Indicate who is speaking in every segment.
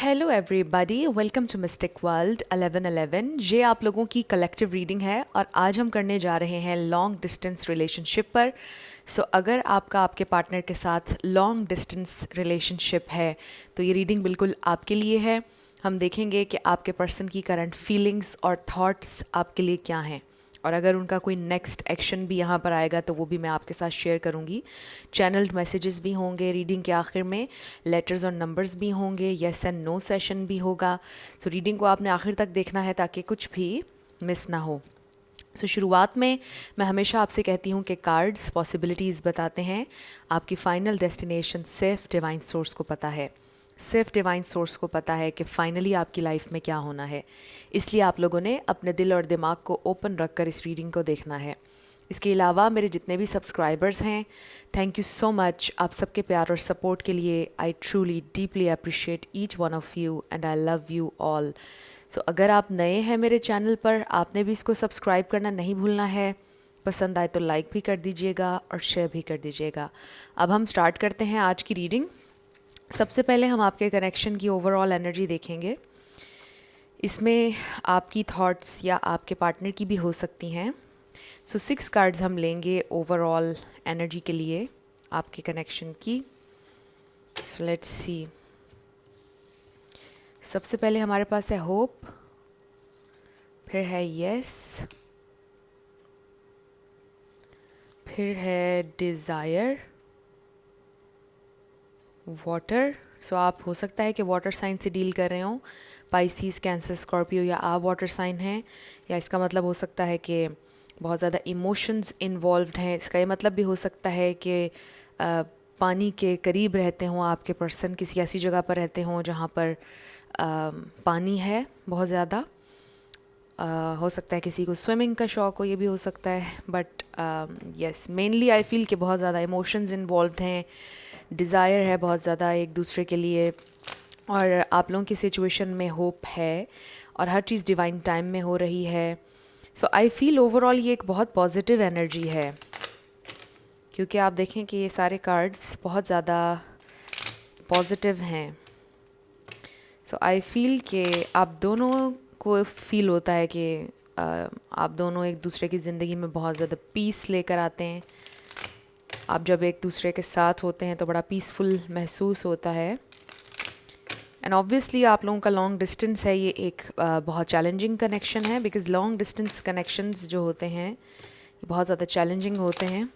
Speaker 1: Hello everybody, welcome to mystic world 1111। ये आप लोगों की कलेक्टिव रीडिंग है और आज हम करने जा रहे हैं लॉन्ग डिस्टेंस रिलेशनशिप पर। अगर आपके पार्टनर के साथ लॉन्ग डिस्टेंस रिलेशनशिप है तो ये रीडिंग बिल्कुल आपके लिए है। हम देखेंगे कि आपके पर्सन की करंट फीलिंग्स और थॉट्स आपके लिए क्या हैं, और अगर उनका कोई नेक्स्ट एक्शन भी यहाँ पर आएगा तो वो भी मैं आपके साथ शेयर करूँगी। चैनल्ड मैसेजेस भी होंगे रीडिंग के आखिर में, लेटर्स और नंबर्स भी होंगे, येस एंड नो सेशन भी होगा। रीडिंग को आपने आखिर तक देखना है ताकि कुछ भी मिस ना हो। शुरुआत में मैं हमेशा आपसे कहती हूँ कि कार्ड्स पॉसिबिलिटीज़ बताते हैं, आपकी फ़ाइनल डेस्टिनेशन सिर्फ डिवाइन सोर्स को पता है। सिर्फ डिवाइन सोर्स को पता है कि फ़ाइनली आपकी लाइफ में क्या होना है। इसलिए आप लोगों ने अपने दिल और दिमाग को ओपन रखकर इस रीडिंग को देखना है। इसके अलावा मेरे जितने भी सब्सक्राइबर्स हैं, थैंक यू सो मच आप सबके प्यार और सपोर्ट के लिए। I truly deeply appreciate each one of you and I love you all. अगर आप नए हैं मेरे चैनल पर, आपने भी इसको सब्सक्राइब करना नहीं भूलना है। पसंद आए तो लाइक भी कर दीजिएगा और शेयर भी कर दीजिएगा। अब हम स्टार्ट करते हैं आज की रीडिंग। सबसे पहले हम आपके कनेक्शन की ओवरऑल एनर्जी देखेंगे। इसमें आपकी थॉट्स या आपके पार्टनर की भी हो सकती हैं। 6 कार्ड्स हम लेंगे ओवरऑल एनर्जी के लिए आपके कनेक्शन की। Let's see. सबसे पहले हमारे पास है होप, फिर है यस, फिर है डिज़ायर, वाटर। आप हो सकता है कि वाटर साइन से डील कर रहे हो, पाइसिस, कैंसर, स्कॉर्पियो, या आप वाटर साइन हैं, या इसका मतलब हो सकता है कि बहुत ज़्यादा इमोशंस इन्वॉल्व्ड हैं। इसका ये मतलब भी हो सकता है कि पानी के करीब रहते हों आपके पर्सन, किसी ऐसी जगह पर रहते हों जहाँ पर पानी है बहुत ज़्यादा। हो सकता है किसी को स्विमिंग का शौक़ हो, ये भी हो सकता है। But yes, mainly I feel कि बहुत ज़्यादा इमोशंस इन्वॉल्व्ड हैं, डिज़ायर है बहुत ज़्यादा एक दूसरे के लिए, और आप लोगों की सिचुएशन में होप है और हर चीज़ डिवाइन टाइम में हो रही है। आई फील ओवरऑल ये एक बहुत पॉजिटिव एनर्जी है, क्योंकि आप देखें कि ये सारे कार्ड्स बहुत ज़्यादा पॉजिटिव हैं। आई फील कि आप दोनों को फील होता है कि आप दोनों एक दूसरे की ज़िंदगी में बहुत ज़्यादा पीस लेकर आते हैं। आप जब एक दूसरे के साथ होते हैं तो बड़ा पीसफुल महसूस होता है। एंड ऑब्वियसली आप लोगों का लॉन्ग डिस्टेंस है, ये एक बहुत चैलेंजिंग कनेक्शन है, बिकॉज़ लॉन्ग डिस्टेंस कनेक्शंस जो होते हैं ये बहुत ज़्यादा चैलेंजिंग होते हैं।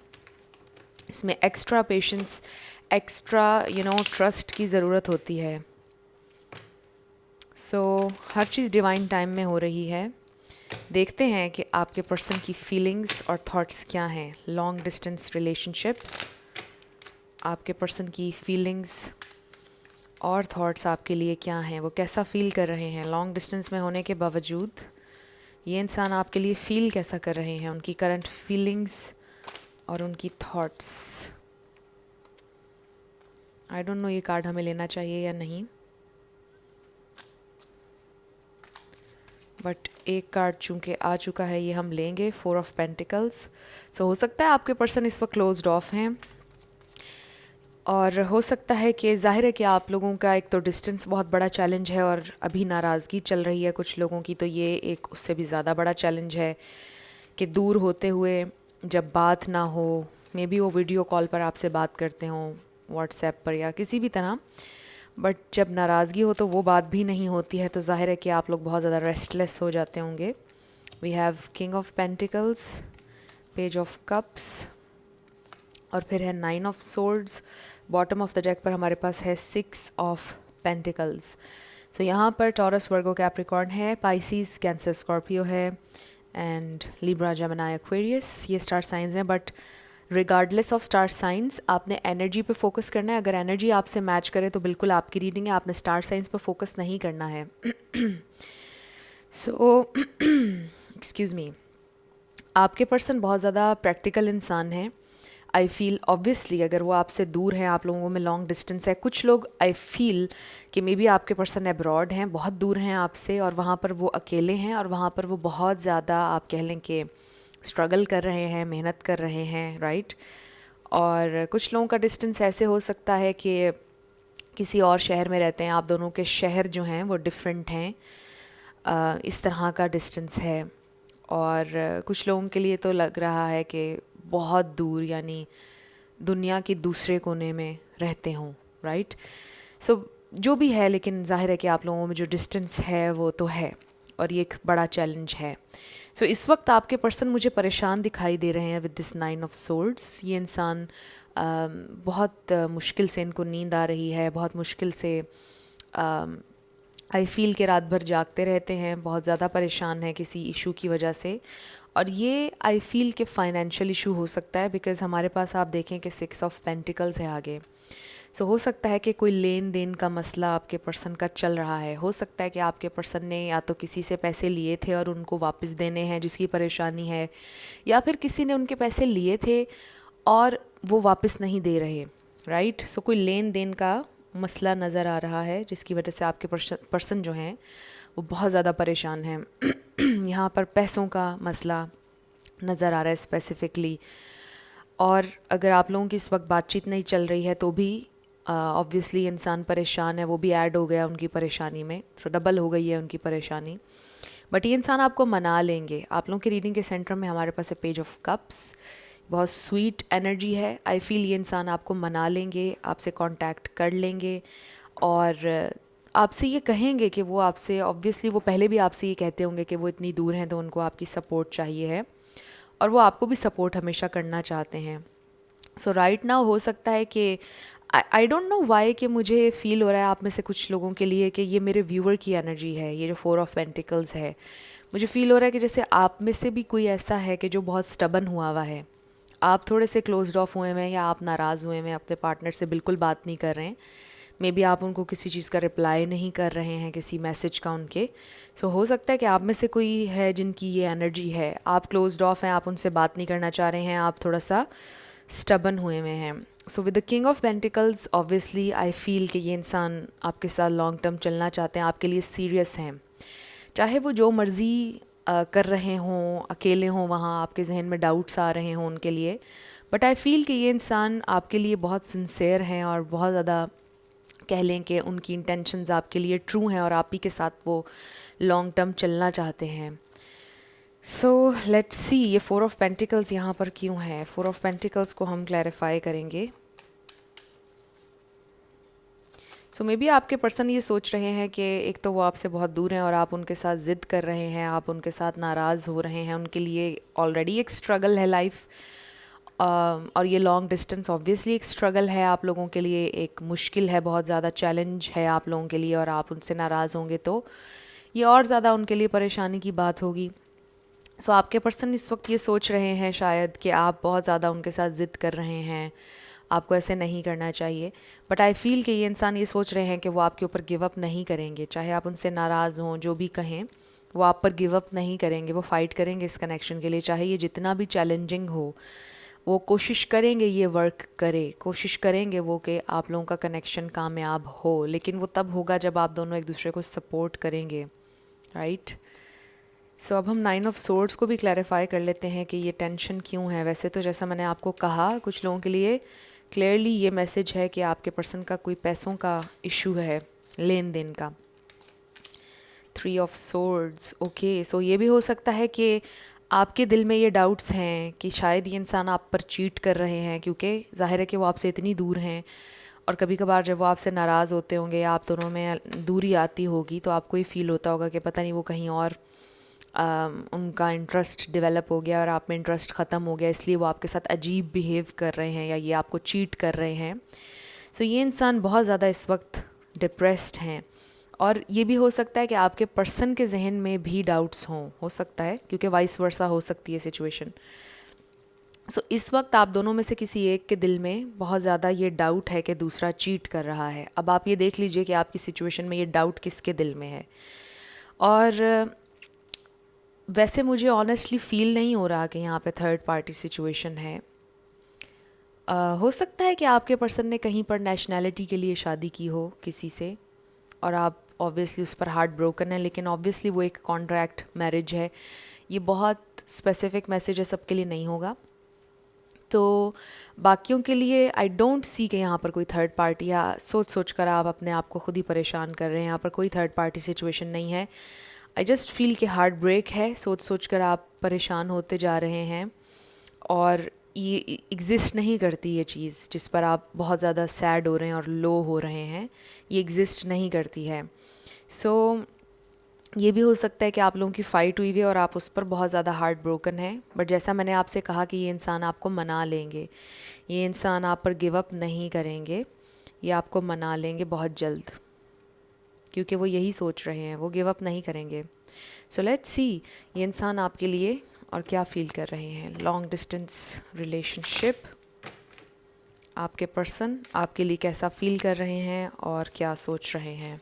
Speaker 1: इसमें एक्स्ट्रा पेशेंस, एक्स्ट्रा ट्रस्ट की ज़रूरत होती है। हर चीज़ डिवाइन टाइम में हो रही है। देखते हैं कि आपके पर्सन की फीलिंग्स और थॉट्स क्या हैं। लॉन्ग डिस्टेंस रिलेशनशिप, आपके पर्सन की फीलिंग्स और थॉट्स आपके लिए क्या हैं, वो कैसा फ़ील कर रहे हैं लॉन्ग डिस्टेंस में होने के बावजूद। ये इंसान आपके लिए फ़ील कैसा कर रहे हैं, उनकी करंट फीलिंग्स और उनकी थॉट्स। आई डोंट नो ये कार्ड हमें लेना चाहिए या नहीं, बट एक कार्ड चूँकि आ चुका है ये हम लेंगे, 4 ऑफ पेंटिकल्स। हो सकता है आपके पर्सन इस वक्त क्लोज्ड ऑफ हैं, और हो सकता है कि ज़ाहिर है कि आप लोगों का एक तो डिस्टेंस बहुत बड़ा चैलेंज है और अभी नाराज़गी चल रही है कुछ लोगों की, तो ये एक उससे भी ज़्यादा बड़ा चैलेंज है कि दूर होते हुए जब बात ना हो, मे बी वो वीडियो कॉल पर आपसे बात करते हों, व्हाट्सएप पर या किसी भी तरह, बट जब नाराज़गी हो तो वो बात भी नहीं होती है, तो ज़ाहिर है कि आप लोग बहुत ज़्यादा रेस्टलेस हो जाते होंगे। We have king of pentacles, page of cups, और फिर है 9 of swords. Bottom of the deck पर हमारे पास है 6 ऑफ पेंटिकल्स। यहाँ पर टॉरस, वर्गो, कैप्रिकॉर्न है, पाइसिस, कैंसर, स्कॉर्पियो है, एंड लिब्रा, जेमिनी, एक्वेरियस। ये स्टार साइंस हैं, but regardless of star science आपने एनर्जी पे फोकस करना है। अगर एनर्जी आपसे मैच करे तो बिल्कुल आपकी रीडिंग है, आपने स्टार साइंस पे फोकस नहीं करना है। Excuse me. आपके पर्सन बहुत ज़्यादा प्रैक्टिकल इंसान है। आई फील ऑब्वियसली अगर वो आपसे दूर हैं, आप लोगों में लॉन्ग डिस्टेंस है, कुछ लोग आई फील कि मे बी आपके पर्सन अब्रॉड हैं, बहुत दूर हैं आपसे, और वहाँ पर वो अकेले हैं, और वहाँ पर वो बहुत ज़्यादा आप कह लें कि स्ट्रगल कर रहे हैं, मेहनत कर रहे हैं, राइट। और कुछ लोगों का डिस्टेंस ऐसे हो सकता है कि किसी और शहर में रहते हैं, आप दोनों के शहर जो हैं वो डिफरेंट हैं, इस तरह का डिस्टेंस है। और कुछ लोगों के लिए तो लग रहा है कि बहुत दूर, यानी दुनिया के दूसरे कोने में रहते हों, राइट। सो जो भी है, लेकिन जाहिर है कि आप लोगों में जो डिस्टेंस है वो तो है, और ये एक बड़ा चैलेंज है। सो इस वक्त आपके पर्सन मुझे परेशान दिखाई दे रहे हैं विद दिस 9 ऑफ सोर्ड्स। ये इंसान बहुत मुश्किल से, इनको नींद आ रही है, बहुत मुश्किल से आई फील के रात भर जागते रहते हैं, बहुत ज़्यादा परेशान है किसी इशू की वजह से। और ये आई फील के फाइनेंशियल इशू हो सकता है, बिकॉज़ हमारे पास आप देखें कि 6 ऑफ पेंटिकल्स है आगे। सो हो सकता है कि कोई लेन देन का मसला आपके पर्सन का चल रहा है। हो सकता है कि आपके पर्सन ने या तो किसी से पैसे लिए थे और उनको वापस देने हैं जिसकी परेशानी है, या फिर किसी ने उनके पैसे लिए थे और वो वापस नहीं दे रहे, राइट। सो कोई लेन देन का मसला नज़र आ रहा है जिसकी वजह से आपके पर्सन जो हैं वो बहुत ज़्यादा परेशान हैं। यहाँ पर पैसों का मसला नज़र आ रहा है स्पेसिफ़िकली। और अगर आप लोगों की इस वक्त बातचीत नहीं चल रही है तो भी ऑब्वियसली इंसान परेशान है, वो भी ऐड हो गया उनकी परेशानी में। सो डबल हो गई है उनकी परेशानी। बट ये इंसान आपको मना लेंगे। आप लोगों की रीडिंग के सेंटर में हमारे पास है पेज ऑफ कप्स, बहुत स्वीट एनर्जी है। आई फील ये इंसान आपको मना लेंगे, आपसे कांटेक्ट कर लेंगे और आपसे ये कहेंगे कि वो आपसे, ऑब्वियसली वो पहले भी आपसे ये कहते होंगे कि वो इतनी दूर हैं तो उनको आपकी सपोर्ट चाहिए है, और वो आपको भी सपोर्ट हमेशा करना चाहते हैं। सो राइट नाउ हो सकता है कि आई डोंट नो वाई कि मुझे फील हो रहा है आप में से कुछ लोगों के लिए कि ये मेरे व्यूअर की एनर्जी है, ये जो 4 ऑफ पेंटिकल्स है। मुझे फील हो रहा है कि जैसे आप में से भी कोई ऐसा है कि जो बहुत स्टबन हुआ है, आप थोड़े से क्लोज्ड ऑफ हुए हैं, या आप नाराज़ हुए हैं, अपने पार्टनर से बिल्कुल बात नहीं कर रहे हैं। मे बी आप उनको किसी चीज़ का रिप्लाई नहीं कर रहे हैं, किसी मैसेज का उनके। सो हो सकता है कि आप में से कोई है जिनकी ये एनर्जी है, आप क्लोज्ड ऑफ हैं, आप उनसे बात नहीं करना चाह रहे हैं, आप थोड़ा सा स्टबन हुए हुए हैं। So with the king of pentacles obviously I feel कि ये इंसान आपके साथ लॉन्ग टर्म चलना चाहते हैं, आपके लिए सीरियस हैं। चाहे वो जो मर्ज़ी कर रहे हों, अकेले हों, वहाँ आपके जहन में डाउट्स आ रहे हों उनके लिए, बट आई फील कि ये इंसान आपके लिए बहुत सिंसेयर हैं और बहुत ज़्यादा कह लें कि उनकी इंटेंशंस आपके लिए ट्रू हैं और आप ही के साथ वो लॉन्ग टर्म चलना चाहते हैं। सो लेट्स सी ये 4 ऑफ पेंटिकल्स यहाँ पर क्यों है। 4 ऑफ पेंटिकल्स को हम क्लैरिफाई करेंगे। सो मे बी आपके पर्सन ये सोच रहे हैं कि एक तो वो आपसे बहुत दूर हैं और आप उनके साथ ज़िद कर रहे हैं, आप उनके साथ नाराज़ हो रहे हैं। उनके लिए ऑलरेडी एक स्ट्रगल है लाइफ, और ये लॉन्ग डिस्टेंस ऑब्वियसली एक स्ट्रगल है आप लोगों के लिए, एक मुश्किल है, बहुत ज़्यादा चैलेंज है आप लोगों के लिए। और आप उनसे नाराज़ होंगे तो ये और ज़्यादा उनके लिए परेशानी की बात होगी। सो आपके पर्सन इस वक्त ये सोच रहे हैं शायद कि आप बहुत ज़्यादा उनके साथ ज़िद कर रहे हैं, आपको ऐसे नहीं करना चाहिए। बट आई फील कि ये इंसान ये सोच रहे हैं कि वो आपके ऊपर गिव अप नहीं करेंगे, चाहे आप उनसे नाराज़ हों, जो भी कहें, वो आप पर गिव अप नहीं करेंगे। वो फ़ाइट करेंगे इस कनेक्शन के लिए, चाहे ये जितना भी चैलेंजिंग हो। वो कोशिश करेंगे ये वर्क करे, कोशिश करेंगे वो कि आप लोगों का कनेक्शन कामयाब हो, लेकिन वो तब होगा जब आप दोनों एक दूसरे को सपोर्ट करेंगे, राइट। सो अब हम 9 ऑफ सोर्ड्स को भी क्लैरिफाई कर लेते हैं कि ये टेंशन क्यों है। वैसे तो जैसा मैंने आपको कहा, कुछ लोगों के लिए क्लियरली ये मैसेज है कि आपके पर्सन का कोई पैसों का इशू है, लेन देन का। 3 ऑफ सोर्ड्स, ओके। सो ये भी हो सकता है कि आपके दिल में ये डाउट्स हैं कि शायद ये इंसान आप पर चीट कर रहे हैं, क्योंकि जाहिर है कि वो आपसे इतनी दूर हैं। और कभी कभार जब वो आपसे नाराज़ होते होंगे या आप दोनों में दूरी आती होगी तो आपको ये फ़ील होता होगा कि पता नहीं वो कहीं और उनका इंटरेस्ट डेवलप हो गया और आप में इंटरेस्ट ख़त्म हो गया, इसलिए वो आपके साथ अजीब बिहेव कर रहे हैं या ये आपको चीट कर रहे हैं। सो ये इंसान बहुत ज़्यादा इस वक्त डिप्रेस्ड हैं। और ये भी हो सकता है कि आपके पर्सन के जहन में भी डाउट्स हों, हो सकता है, क्योंकि वाइस वर्सा हो सकती है सिचुएशन। सो इस वक्त आप दोनों में से किसी एक के दिल में बहुत ज़्यादा ये डाउट है कि दूसरा चीट कर रहा है। अब आप ये देख लीजिए कि आपकी सिचुएशन में ये डाउट किसके दिल में है। और वैसे मुझे ऑनेस्टली फ़ील नहीं हो रहा कि यहाँ पे थर्ड पार्टी सिचुएशन है। हो सकता है कि आपके पर्सन ने कहीं पर नेशनैलिटी के लिए शादी की हो किसी से और आप ऑब्वियसली उस पर हार्ट ब्रोकन है, लेकिन ऑब्वियसली वो एक कॉन्ट्रैक्ट मैरिज है। ये बहुत स्पेसिफिक मैसेज है, सबके लिए नहीं होगा। तो बाकियों के लिए आई डोंट सी कि यहाँ पर कोई थर्ड पार्टी या सोच सोच कर आप अपने आप को खुद ही परेशान कर रहे हैं। यहाँ पर कोई थर्ड पार्टी सिचुएशन नहीं है। आई जस्ट फील कि हार्ट ब्रेक है, सोच सोच कर आप परेशान होते जा रहे हैं और ये एग्ज़िस्ट नहीं करती ये चीज़ जिस पर आप बहुत ज़्यादा सैड हो रहे हैं और लो हो रहे हैं, ये एग्ज़िस्ट नहीं करती है। सो ये भी हो सकता है कि आप लोगों की फ़ाइट हुई हुई है और आप उस पर बहुत ज़्यादा हार्ट ब्रोकन है, बट जैसा मैंने आपसे कहा कि ये इंसान आपको मना लेंगे, ये इंसान आप पर गिव अप नहीं करेंगे, ये आपको मना लेंगे बहुत जल्द, क्योंकि वो यही सोच रहे हैं, वो गिव अप नहीं करेंगे। सो लेट्स सी ये इंसान आपके लिए और क्या फ़ील कर रहे हैं। लॉन्ग डिस्टेंस रिलेशनशिप, आपके पर्सन आपके लिए कैसा फ़ील कर रहे हैं और क्या सोच रहे हैं।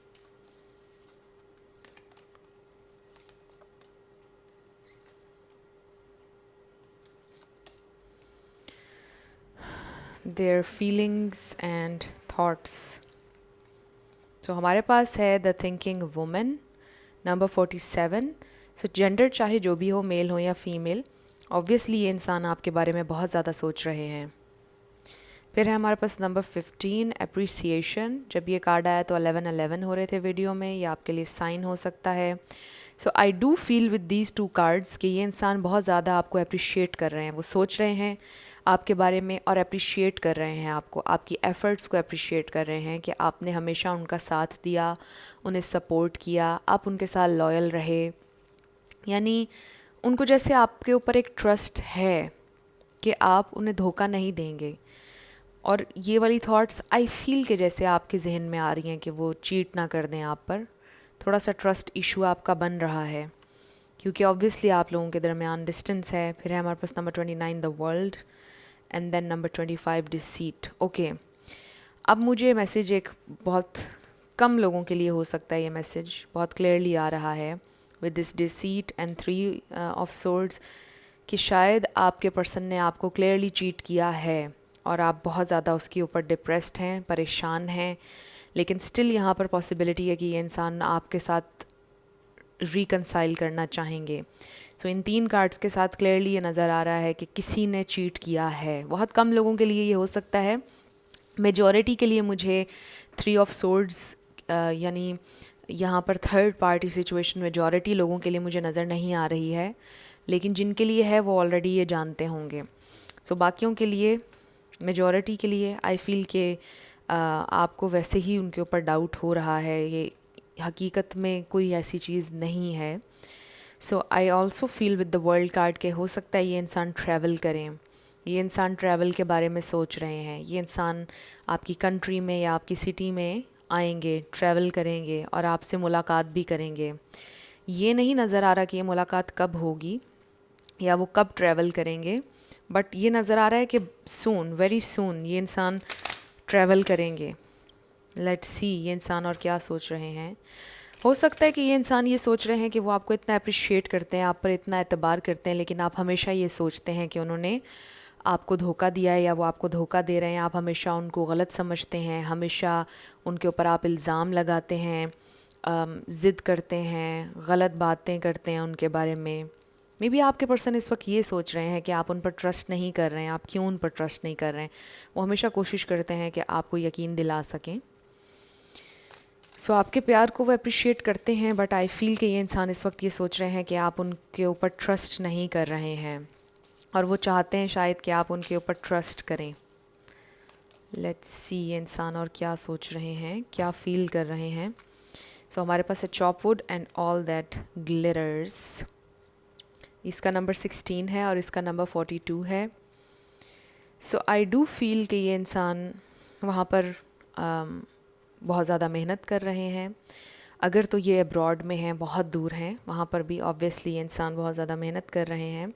Speaker 1: Their feelings and thoughts. तो हमारे पास है the thinking woman, number 47। So gender चाहे जो भी हो, मेल हो या फीमेल, ऑब्वियसली ये इंसान आपके बारे में बहुत ज़्यादा सोच रहे हैं। फिर है हमारे पास नंबर 15, अप्रिसिएशन। जब ये कार्ड आया तो 11-11 हो रहे थे वीडियो में, ये आपके लिए साइन हो सकता है। So I do feel with these two cards कि ये इंसान बहुत ज़्यादा आपको अप्रिशिएट कर रहे हैं, वो सोच रहे हैं आपके बारे में और अप्रिशिएट कर रहे हैं आपको, आपकी एफ़र्ट्स को अप्रिशिएट कर रहे हैं कि आपने हमेशा उनका साथ दिया, उन्हें सपोर्ट किया, आप उनके साथ लॉयल रहे। यानी उनको जैसे आपके ऊपर एक ट्रस्ट है कि आप उन्हें धोखा नहीं देंगे। और ये वाली थॉट्स आई फील के जैसे आपके जहन में आ रही हैं कि वो चीट ना कर दें आप पर। थोड़ा सा ट्रस्ट इशू आपका बन रहा है, क्योंकि ऑब्वियसली आप लोगों के दरमियान डिस्टेंस है। फिर है हमारे पास number 29, the world, and then number 25, deceit. Okay, अब मुझे मैसेज एक बहुत कम लोगों के लिए हो सकता है, ये मैसेज बहुत क्लियरली आ रहा है with this deceit and 3 of swords कि शायद आपके पर्सन ने आपको क्लियरली चीट किया है और आप बहुत ज़्यादा उसके ऊपर डिप्रेस्ड हैं, परेशान हैं, लेकिन स्टिल यहाँ पर पॉसिबिलिटी है कि ये इंसान आपके साथ रिकंसाइल करना चाहेंगे। सो इन 3 कार्ड्स के साथ क्लियरली ये नज़र आ रहा है कि किसी ने चीट किया है। बहुत कम लोगों के लिए ये हो सकता है, मेजॉरिटी के लिए मुझे 3 ऑफ सोर्ड्स यानी यहाँ पर थर्ड पार्टी सिचुएशन मेजॉरिटी लोगों के लिए मुझे नज़र नहीं आ रही है, लेकिन जिनके लिए है वो ऑलरेडी ये जानते होंगे। सो बाकियों के लिए, मेजॉरिटी के लिए आई फील के आपको वैसे ही उनके ऊपर डाउट हो रहा है, ये हकीकत में कोई ऐसी चीज़ नहीं है। So I also feel with the world card के हो सकता है ये इंसान ट्रैवल करें, ये इंसान ट्रैवल के बारे में सोच रहे हैं, ये इंसान आपकी कंट्री में या आपकी सिटी में आएंगे, ट्रैवल करेंगे और आपसे मुलाकात भी करेंगे। ये नहीं नज़र आ रहा कि ये मुलाकात कब होगी या वो कब ट्रैवल करेंगे, बट ये नज़र आ रहा है कि सून, वेरी सून ये इंसान ट्रैवल करेंगे। लेट्स सी ये इंसान और क्या सोच रहे हैं। हो सकता है कि ये इंसान ये सोच रहे हैं कि वो आपको इतना अप्रिशिएट करते हैं, आप पर इतना एतबार करते हैं, लेकिन आप हमेशा ये सोचते हैं कि उन्होंने आपको धोखा दिया है या वो आपको धोखा दे रहे हैं। आप हमेशा उनको गलत समझते हैं, हमेशा उनके ऊपर आप इल्ज़ाम लगाते हैं, ज़िद करते हैं, गलत बातें करते हैं उनके बारे में। मे बी आपके पर्सन इस वक्त ये सोच रहे हैं कि आप उन पर ट्रस्ट नहीं कर रहे हैं, आप क्यों उन पर ट्रस्ट नहीं कर रहे हैं। वो हमेशा कोशिश करते हैं कि आपको यकीन दिला सकें। सो आपके प्यार को वो अप्रिशिएट करते हैं, बट आई फील कि ये इंसान इस वक्त ये सोच रहे हैं कि आप उनके ऊपर ट्रस्ट नहीं कर रहे हैं और वो चाहते हैं शायद कि आप उनके ऊपर ट्रस्ट करें। लेट्स सी ये इंसान और क्या सोच रहे हैं, क्या फील कर रहे हैं। सो हमारे पास है चॉपवुड एंड ऑल दैट ग्लिटर्स। इसका नंबर 16 है और इसका नंबर 42 है। सो आई डू फील कि ये इंसान वहाँ पर बहुत ज़्यादा मेहनत कर रहे हैं। अगर तो ये अब्रॉड में हैं, बहुत दूर हैं, वहाँ पर भी ऑब्वियसली ये इंसान बहुत ज़्यादा मेहनत कर रहे हैं।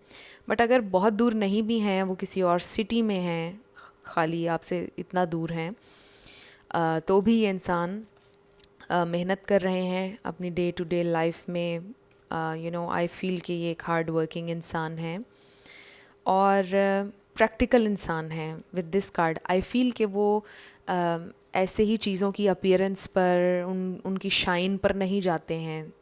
Speaker 1: बट अगर बहुत दूर नहीं भी हैं, वो किसी और सिटी में हैं, खाली आपसे इतना दूर हैं, तो भी ये इंसान मेहनत कर रहे हैं अपनी डे टू डे लाइफ में। आई फील कि ये एक हार्ड वर्किंग इंसान है और प्रैक्टिकल इंसान है। With this card I feel कि वो ऐसे ही चीज़ों की अपीयरेंस पर, उनकी शाइन पर नहीं जाते हैं।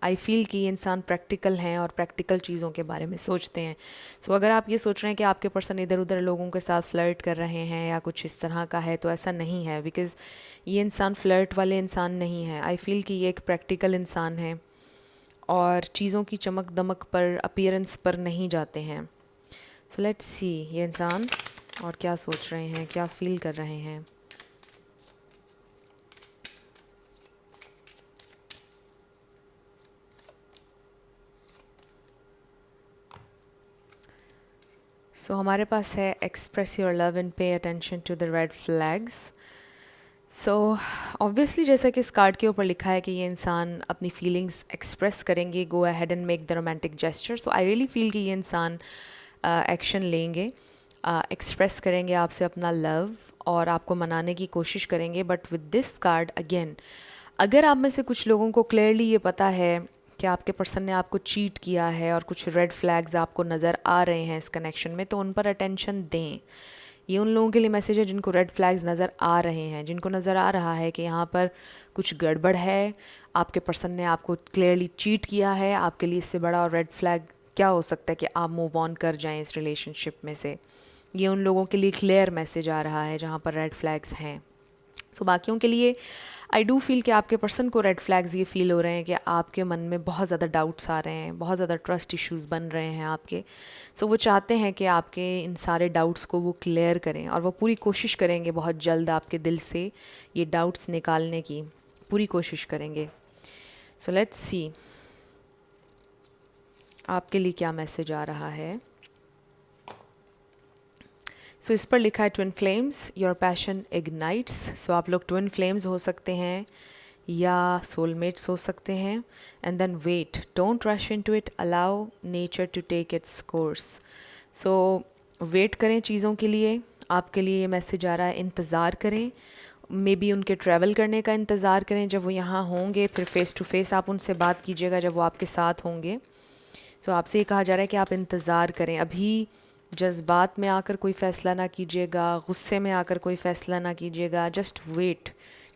Speaker 1: आई फील कि ये इंसान प्रैक्टिकल हैं और प्रैक्टिकल चीज़ों के बारे में सोचते हैं। सो अगर आप ये सोच रहे हैं कि आपके पर्सन इधर उधर लोगों के साथ फ्लर्ट कर रहे हैं या कुछ इस तरह का है, तो ऐसा नहीं है, बिकॉज़ ये इंसान फ्लर्ट वाले इंसान नहीं है। आई फील कि ये एक प्रैक्टिकल इंसान है और चीज़ों की चमक दमक पर, अपीयरेंस पर नहीं जाते हैं। सो लेट्स सी ये इंसान और क्या सोच रहे हैं, क्या फील कर रहे हैं। सो हमारे पास है express your love and pay attention to the red flags. So obviously जैसा कि इस कार्ड के ऊपर लिखा है कि ये इंसान अपनी फीलिंग्स एक्सप्रेस करेंगे, go ahead and make the romantic gesture. So I really feel कि ये इंसान एक्शन लेंगे, एक्सप्रेस करेंगे आपसे अपना लव और आपको मनाने की कोशिश करेंगे। But with this card again, अगर आप में से कुछ लोगों को क्लियरली ये पता है कि आपके पर्सन ने आपको चीट किया है और कुछ रेड फ्लैग्स आपको नज़र आ रहे हैं इस कनेक्शन में, तो उन पर अटेंशन दें। ये उन लोगों के लिए मैसेज है जिनको रेड फ्लैग्स नज़र आ रहे हैं, जिनको नज़र आ रहा है कि यहाँ पर कुछ गड़बड़ है, आपके पर्सन ने आपको क्लियरली चीट किया है। आपके लिए इससे बड़ा और रेड फ्लैग क्या हो सकता है कि आप मूव ऑन कर जाएं इस रिलेशनशिप में से। ये उन लोगों के लिए क्लियर मैसेज आ रहा है जहाँ पर रेड फ्लैग्स हैं। सो बाकियों के लिए आई डू फील कि आपके पर्सन को रेड फ्लैग्स ये फील हो रहे हैं कि आपके मन में बहुत ज़्यादा डाउट्स आ रहे हैं, बहुत ज़्यादा ट्रस्ट इश्यूज़ बन रहे हैं आपके। सो वो चाहते हैं कि आपके इन सारे डाउट्स को वो क्लियर करें और वो पूरी कोशिश करेंगे बहुत जल्द आपके दिल से ये डाउट्स निकालने की पूरी कोशिश करेंगे। सो लेट्स सी आपके लिए क्या मैसेज आ रहा है। सो इस पर लिखा है twin flames, your passion ignites. So आप लोग ट्विन फ्लेम्स हो सकते हैं या सोलमेट्स हो सकते हैं। And then wait, don't rush into it, allow nature to take its course. So wait करें चीज़ों के लिए। आपके लिए ये मैसेज आ रहा है इंतज़ार करें, मे बी उनके ट्रैवल करने का इंतज़ार करें जब वो यहाँ होंगे, फिर फ़ेस टू फेस आप उनसे बात कीजिएगा जब वो आपके साथ होंगे। सो आपसे ये कहा जा रहा है कि आप इंतज़ार करें, अभी जज्बात में आकर कोई फ़ैसला ना कीजिएगा, गुस्से में आकर कोई फ़ैसला ना कीजिएगा, जस्ट वेट,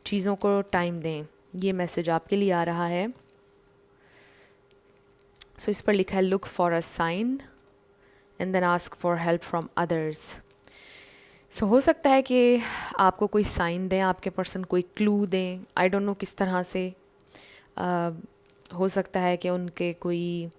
Speaker 1: चीज़ों को टाइम दें। ये मैसेज आपके लिए आ रहा है। सो इस पर लिखा है look for a sign and then ask for help from others. So हो सकता है कि आपको कोई साइन दें, आपके पर्सन कोई क्लू दें, आई डोंट नो किस तरह से। हो सकता है कि उनके कोई,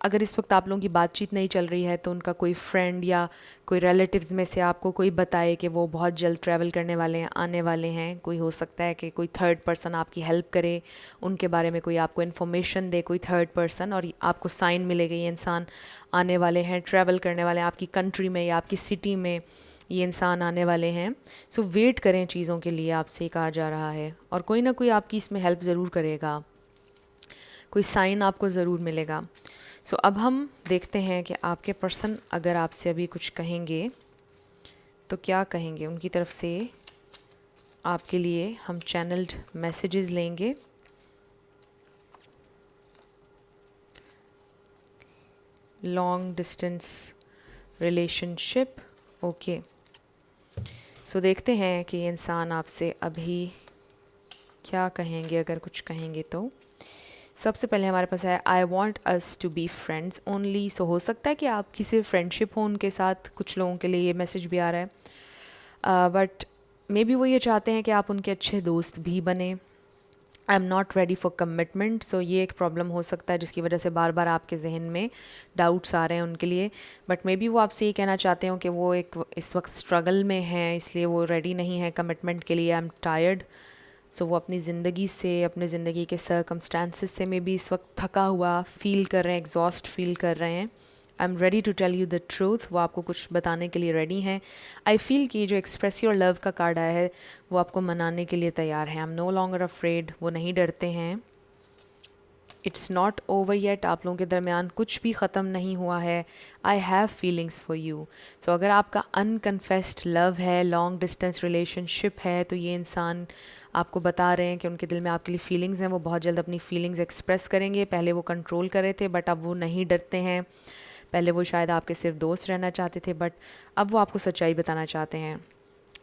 Speaker 1: अगर इस वक्त आप लोगों की बातचीत नहीं चल रही है तो उनका कोई फ्रेंड या कोई रिलेटिव्स में से आपको कोई बताए कि वो बहुत जल्द ट्रैवल करने वाले हैं, आने वाले हैं। कोई हो सकता है कि कोई थर्ड पर्सन आपकी हेल्प करे, उनके बारे में कोई आपको इन्फॉर्मेशन दे, कोई थर्ड पर्सन, और आपको साइन मिलेगा ये इंसान आने वाले हैं, ट्रैवल करने वाले हैं आपकी कंट्री में या आपकी सिटी में, ये इंसान आने वाले हैं। सो वेट करें चीज़ों के लिए, आपसे कहा जा रहा है, और कोई ना कोई आपकी इसमें हेल्प ज़रूर करेगा, कोई साइन आपको ज़रूर मिलेगा। सो अब हम देखते हैं कि आपके पर्सन अगर आपसे अभी कुछ कहेंगे तो क्या कहेंगे। उनकी तरफ से आपके लिए हम चैनल्ड मैसेजेस लेंगे। Long distance relationship, okay. So देखते हैं कि ये इंसान आपसे अभी क्या कहेंगे, अगर कुछ कहेंगे तो। सबसे पहले हमारे पास है I want us to be friends only. So हो सकता है कि आप किसी फ्रेंडशिप हो उनके साथ, कुछ लोगों के लिए ये मैसेज भी आ रहा है, बट मे बी वो ये चाहते हैं कि आप उनके अच्छे दोस्त भी बने। I am not ready for commitment. So ये एक प्रॉब्लम हो सकता है जिसकी वजह से बार बार आपके जहन में डाउट्स आ रहे हैं उनके लिए, बट मे बी वो आपसे ये कहना चाहते हो कि वो एक इस वक्त स्ट्रगल में हैं, इसलिए वो रेडी नहीं है कमिटमेंट के लिए। I am tired. सो वो अपनी ज़िंदगी से, अपने ज़िंदगी के सर्कमस्टांसिस से मे बी इस वक्त थका हुआ फील कर रहे हैं, एग्जॉस्ट फील कर रहे हैं। I am ready to tell you the truth, वो आपको कुछ बताने के लिए रेडी हैं। आई फील कि जो एक्सप्रेस योर लव का कार्ड आया है वो आपको मनाने के लिए तैयार है। I am no longer afraid, वो नहीं डरते हैं। इट्स नॉट ओवर येट, आप लोगों के दरमियान कुछ भी ख़त्म नहीं हुआ है। I have feelings for you. So अगर आपका अनकन्फेस्ड लव है, लॉन्ग डिस्टेंस रिलेशनशिप है, तो ये इंसान आपको बता रहे हैं कि उनके दिल में आपके लिए फीलिंग्स हैं। वो बहुत जल्द अपनी फीलिंग्स एक्सप्रेस करेंगे। पहले वो कंट्रोल कर रहे थे बट अब वो नहीं डरते हैं। पहले वो शायद आपके सिर्फ दोस्त रहना चाहते थे बट अब वो आपको सच्चाई बताना चाहते हैं।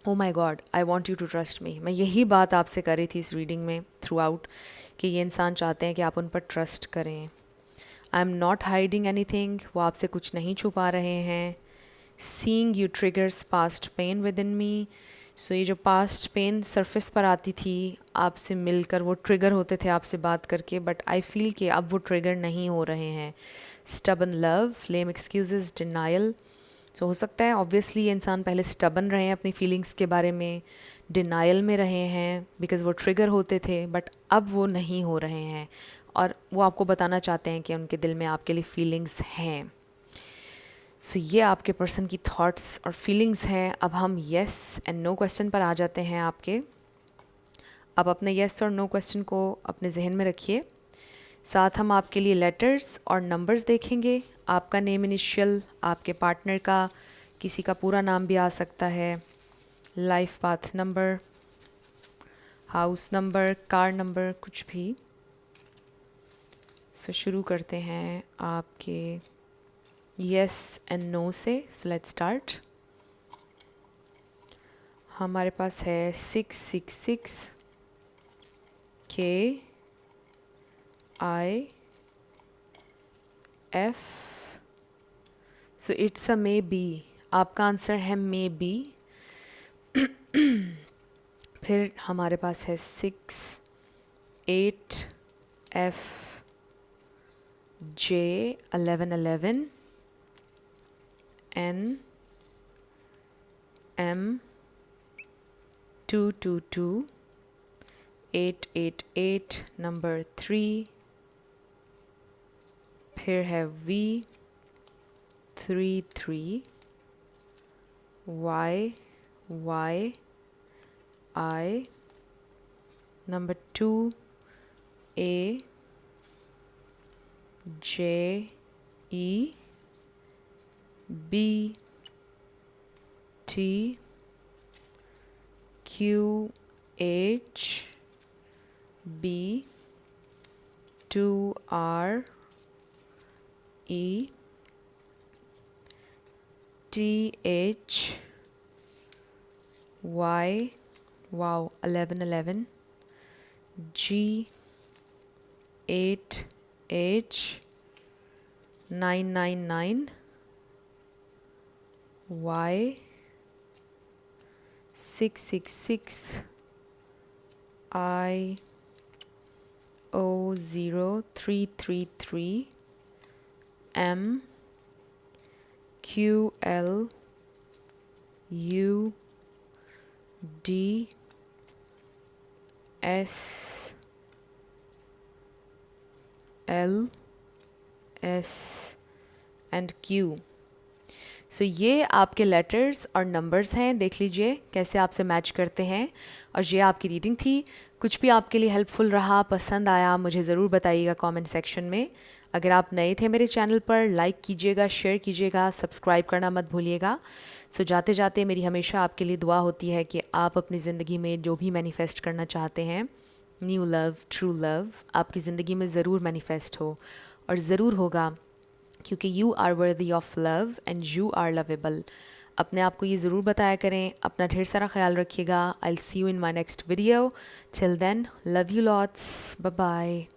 Speaker 1: Oh my god, I want you to trust me. मैं यही बात आपसे कर रही थी इस रीडिंग में थ्रू आउट, कि ये इंसान चाहते हैं कि आप उन पर ट्रस्ट करें। I am not hiding anything, वो आपसे कुछ नहीं छुपा रहे हैं। Seeing you triggers past pain within me. So ये जो पास्ट पेन सरफेस पर आती थी आपसे मिलकर, वो ट्रिगर होते थे आपसे बात करके, बट आई फील कि अब वो ट्रिगर नहीं हो रहे हैं। स्टबन लव, लेम एक्सक्यूजेस, डिनाइल। सो हो सकता है ऑब्वियसली ये इंसान पहले स्टबन रहे हैं अपनी फीलिंग्स के बारे में, डिनाइल में रहे हैं बिकॉज़ वो ट्रिगर होते थे, बट अब वो नहीं हो रहे हैं और वो आपको बताना चाहते हैं कि उनके दिल में आपके लिए फीलिंग्स हैं। सो ये आपके पर्सन की थॉट्स और फीलिंग्स हैं। अब हम येस एंड नो क्वेश्चन पर आ जाते हैं आपके। अब अपने येस और नो क्वेश्चन को अपने जहन में रखिए। साथ हम आपके लिए लेटर्स और नंबर्स देखेंगे। आपका नेम इनिशियल, आपके पार्टनर का किसी का पूरा नाम भी आ सकता है, life path number, house number, car number, कुछ भी। सो शुरू करते हैं आपके येस एंड नो से। So let's start. हमारे पास है 666 KIF। So it's a may be. आपका आंसर है मे बी। फिर हमारे पास है 6 8 F J 11 N M 222 888 number 3। फिर है V 33 Y I number 2 A J E B T Q H B 2 R E T H Y, wow, 11 G 8 H 999 Y 666 I O 0333 M Q L U D S L S and Q। सो ये आपके letters और numbers हैं। देख लीजिए कैसे आपसे match करते हैं। और ये आपकी रीडिंग थी। कुछ भी आपके लिए हेल्पफुल रहा, पसंद आया, मुझे ज़रूर बताइएगा कमेंट सेक्शन में। अगर आप नए थे मेरे चैनल पर, लाइक कीजिएगा, शेयर कीजिएगा, सब्सक्राइब करना मत भूलिएगा। सो जाते जाते मेरी हमेशा आपके लिए दुआ होती है कि आप अपनी ज़िंदगी में जो भी मैनिफेस्ट करना चाहते हैं, न्यू लव, ट्रू लव, आपकी ज़िंदगी में ज़रूर मैनिफेस्ट हो और ज़रूर होगा, क्योंकि you are worthy of love and you are lovable. अपने आप को ये ज़रूर बताया करें। अपना ढेर सारा ख्याल रखिएगा। I will see you in my next video. Till then, love you lots, bye bye.